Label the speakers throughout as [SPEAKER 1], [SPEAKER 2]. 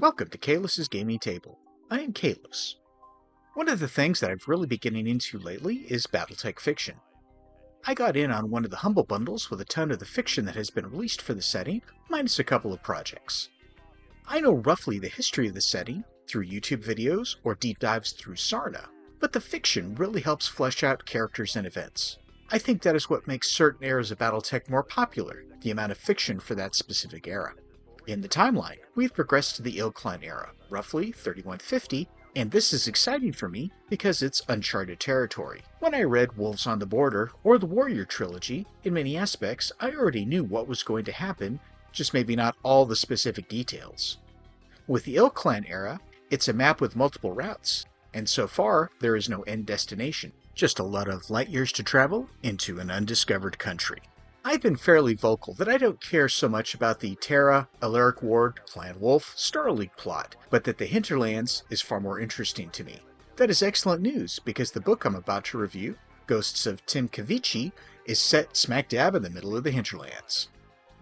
[SPEAKER 1] Welcome to Kalos's Gaming Table. I am Kalos. One of the things that I've really been getting into lately is Battletech fiction. I got in on one of the Humble Bundles with a ton of the fiction that has been released for the setting, minus a couple of projects. I know roughly the history of the setting through YouTube videos or deep dives through Sarna, but the fiction really helps flesh out characters and events. I think that is what makes certain eras of Battletech more popular, the amount of fiction for that specific era. In the timeline, we've progressed to the Ilklan era, roughly 3150, and this is exciting for me because it's uncharted territory. When I read Wolves on the Border or the Warrior Trilogy, in many aspects I already knew what was going to happen, just maybe not all the specific details. With the Ilklan era, it's a map with multiple routes, and so far there is no end destination, just a lot of light years to travel into an undiscovered country. I've been fairly vocal that I don't care so much about the Terra, Alaric Ward, Clan Wolf, Star League plot, but that the Hinterlands is far more interesting to me. That is excellent news, because the book I'm about to review, Ghosts of Timkovichi, is set smack dab in the middle of the Hinterlands.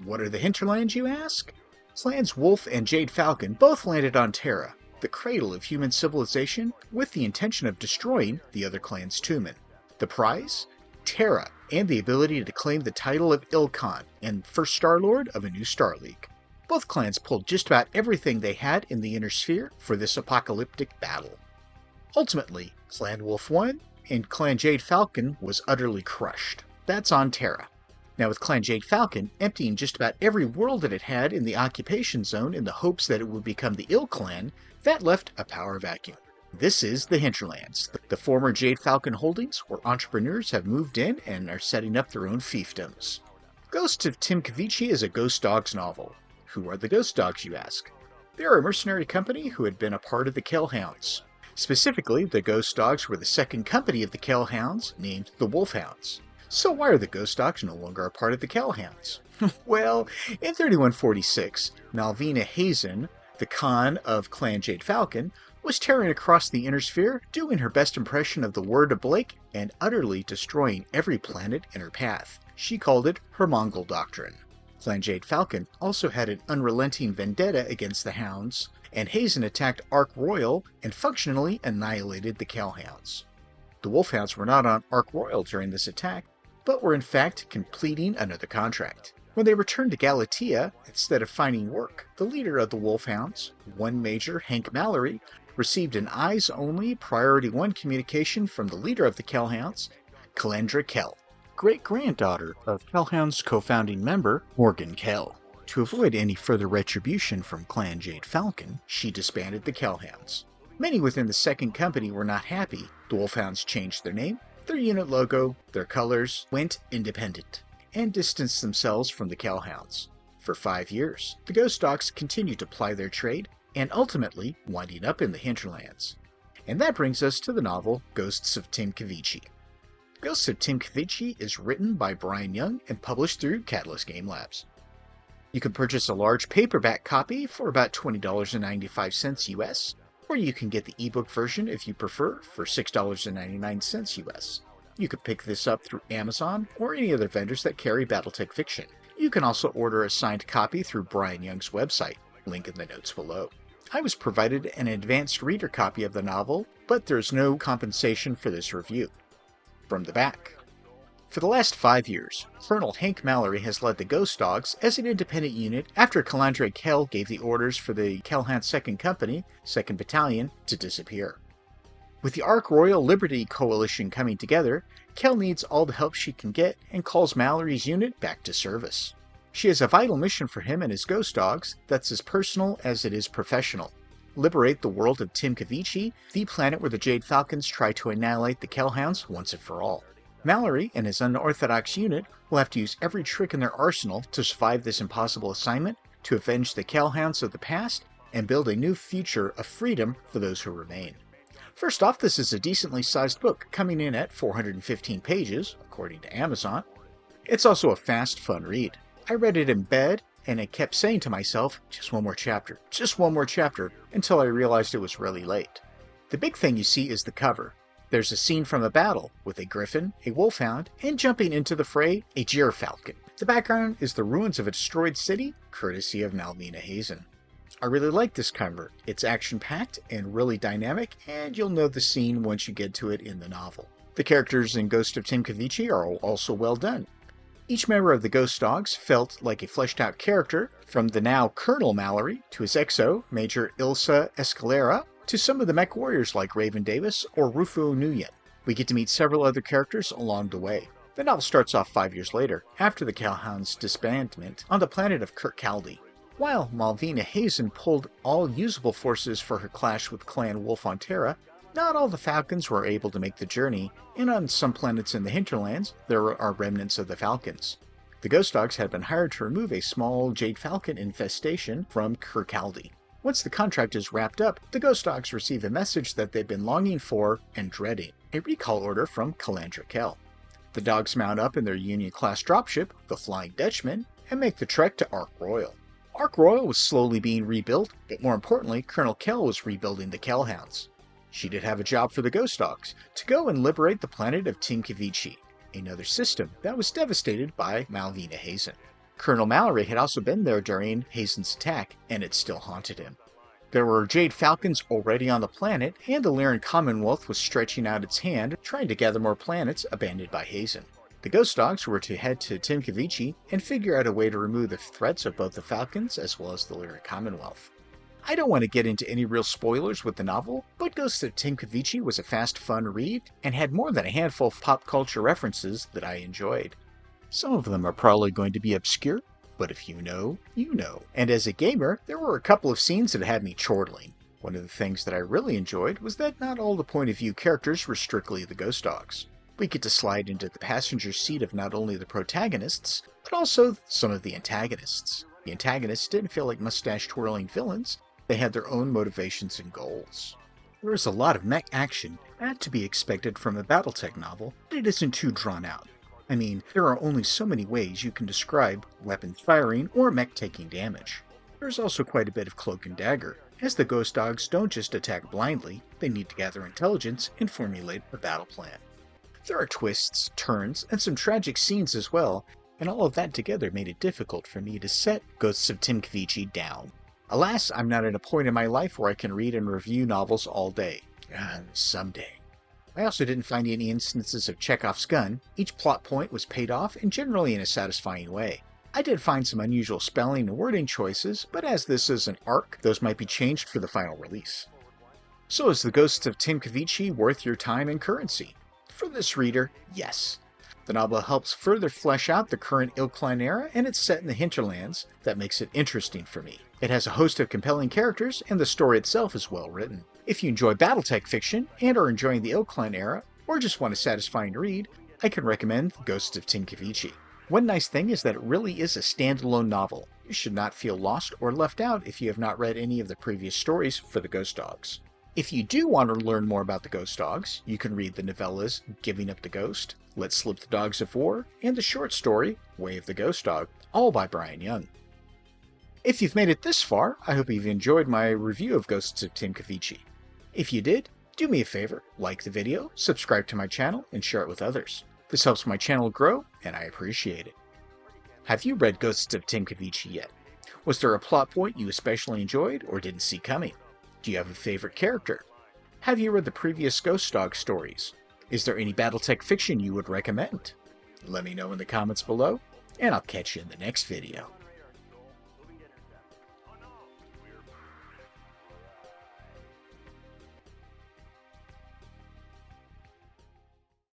[SPEAKER 1] What are the Hinterlands, you ask? Clans Wolf and Jade Falcon both landed on Terra, the cradle of human civilization, with the intention of destroying the other clan's Tumen. The prize? Terra, and the ability to claim the title of Ilkhan and first Star Lord of a new Star League. Both clans pulled just about everything they had in the Inner Sphere for this apocalyptic battle. Ultimately, Clan Wolf won, and Clan Jade Falcon was utterly crushed. That's on Terra. Now, with Clan Jade Falcon emptying just about every world that it had in the occupation zone in the hopes that it would become the Ilklan, that left a power vacuum. This is the Hinterlands, the former Jade Falcon holdings where entrepreneurs have moved in and are setting up their own fiefdoms. Ghosts of Timkovichi is a Ghost Dogs novel. Who are the Ghost Dogs, you ask? They are a mercenary company who had been a part of the Kellhounds. Specifically, the Ghost Dogs were the second company of the Kellhounds, named the Wolfhounds. So why are the Ghost Dogs no longer a part of the Kellhounds? Well, in 3146, Malvina Hazen, the Khan of Clan Jade Falcon, was tearing across the Inner Sphere, doing her best impression of the Word of Blake, and utterly destroying every planet in her path. She called it her Mongol Doctrine. Clan Jade Falcon also had an unrelenting vendetta against the Hounds, and Hazen attacked Ark Royal and functionally annihilated the Kellhounds. The Wolfhounds were not on Ark Royal during this attack, but were in fact completing another contract. When they returned to Galatea, instead of finding work, the leader of the Wolfhounds, one Major Hank Mallory, received an eyes-only Priority 1 communication from the leader of the Kellhounds, Kalendra Kell, great-granddaughter of Kellhound's co-founding member, Morgan Kell. To avoid any further retribution from Clan Jade Falcon, she disbanded the Kellhounds. Many within the second company were not happy. The Wolfhounds changed their name, their unit logo, their colors, went independent, and distanced themselves from the Kellhounds. For 5 years, the Ghost Dogs continued to ply their trade, and ultimately winding up in the Hinterlands. And that brings us to the novel Ghosts of Timkovichi. Ghosts of Timkovichi is written by Brian Young and published through Catalyst Game Labs. You can purchase a large paperback copy for about $20.95 US, or you can get the ebook version if you prefer for $6.99 US. You could pick this up through Amazon or any other vendors that carry Battletech fiction. You can also order a signed copy through Brian Young's website, link in the notes below. I was provided an advanced reader copy of the novel, but there's no compensation for this review. From the back. For the last 5 years, Colonel Hank Mallory has led the Ghost Dogs as an independent unit after Kalendra Kell gave the orders for the Kellhound 2nd Company, 2nd Battalion, to disappear. With the Ark Royal Liberty Coalition coming together, Kell needs all the help she can get and calls Mallory's unit back to service. She has a vital mission for him and his Ghost Dogs that's as personal as it is professional. Liberate the world of Timkovichi, the planet where the Jade Falcons try to annihilate the Kellhounds once and for all. Mallory and his unorthodox unit will have to use every trick in their arsenal to survive this impossible assignment, to avenge the Kellhounds of the past, and build a new future of freedom for those who remain. First off, this is a decently sized book, coming in at 415 pages, according to Amazon. It's also a fast, fun read. I read it in bed, and I kept saying to myself, just one more chapter, until I realized it was really late. The big thing you see is the cover. There's a scene from a battle, with a griffin, a wolfhound, and jumping into the fray, a gyrfalcon. The background is the ruins of a destroyed city, courtesy of Malvina Hazen. I really like this cover. It's action-packed and really dynamic, and you'll know the scene once you get to it in the novel. The characters in Ghost of Timkovichi are also well done. Each member of the Ghost Dogs felt like a fleshed-out character, from the now Colonel Mallory to his XO, Major Ilsa Escalera, to some of the mech warriors like Raven Davis or Rufo Nguyen. We get to meet several other characters along the way. The novel starts off 5 years later, after the Calhoun's disbandment, on the planet of Kirkcaldy. While Malvina Hazen pulled all usable forces for her clash with Clan Wolf on Terra, not all the Falcons were able to make the journey, and on some planets in the hinterlands, there are remnants of the Falcons. The Ghost Dogs had been hired to remove a small Jade Falcon infestation from Kirkcaldy. Once the contract is wrapped up, the Ghost Dogs receive a message that they've been longing for and dreading, a recall order from Calandra Kell. The dogs mount up in their Union-class dropship, the Flying Dutchman, and make the trek to Ark Royal. Ark Royal was slowly being rebuilt, but more importantly, Colonel Kell was rebuilding the Kellhounds. She did have a job for the Ghost Dogs, to go and liberate the planet of Timkovichi, another system that was devastated by Malvina Hazen. Colonel Mallory had also been there during Hazen's attack, and it still haunted him. There were Jade Falcons already on the planet, and the Lyran Commonwealth was stretching out its hand, trying to gather more planets abandoned by Hazen. The Ghost Dogs were to head to Timkovichi and figure out a way to remove the threats of both the Falcons as well as the Lyran Commonwealth. I don't want to get into any real spoilers with the novel, but Ghost of Timkovichi was a fast, fun read, and had more than a handful of pop culture references that I enjoyed. Some of them are probably going to be obscure, but if you know, you know. And as a gamer, there were a couple of scenes that had me chortling. One of the things that I really enjoyed was that not all the point of view characters were strictly the Ghost Dogs. We get to slide into the passenger seat of not only the protagonists, but also some of the antagonists. The antagonists didn't feel like mustache-twirling villains. They had their own motivations and goals. There is a lot of mech action, not to be expected from a Battletech novel, but it isn't too drawn out. I mean, there are only so many ways you can describe weapons firing or mech taking damage. There's also quite a bit of cloak and dagger, as the Ghost Dogs don't just attack blindly, they need to gather intelligence and formulate a battle plan. There are twists, turns, and some tragic scenes as well, and all of that together made it difficult for me to set Ghosts of Timkovichi down. Alas, I'm not at a point in my life where I can read and review novels all day. Someday. I also didn't find any instances of Chekhov's gun. Each plot point was paid off and generally in a satisfying way. I did find some unusual spelling and wording choices, but as this is an arc, those might be changed for the final release. So is the Ghosts of Timkovichi worth your time and currency? For this reader, yes. The novel helps further flesh out the current Ilkline era, and it's set in the hinterlands. That makes it interesting for me. It has a host of compelling characters, and the story itself is well written. If you enjoy Battletech fiction, and are enjoying the Ilkline era, or just want a satisfying read, I can recommend Ghosts of Timkovichi. One nice thing is that it really is a standalone novel. You should not feel lost or left out if you have not read any of the previous stories for the Ghost Dogs. If you do want to learn more about the Ghost Dogs, you can read the novellas Giving Up the Ghost, Let Slip the Dogs of War, and the short story Way of the Ghost Dog, all by Brian Young. If you've made it this far, I hope you've enjoyed my review of Ghosts of Timkovichi. If you did, do me a favor, like the video, subscribe to my channel, and share it with others. This helps my channel grow, and I appreciate it. Have you read Ghosts of Timkovichi yet? Was there a plot point you especially enjoyed or didn't see coming? Do you have a favorite character? Have you read the previous Ghost Dog stories? Is there any Battletech fiction you would recommend? Let me know in the comments below, and I'll catch you in the next video.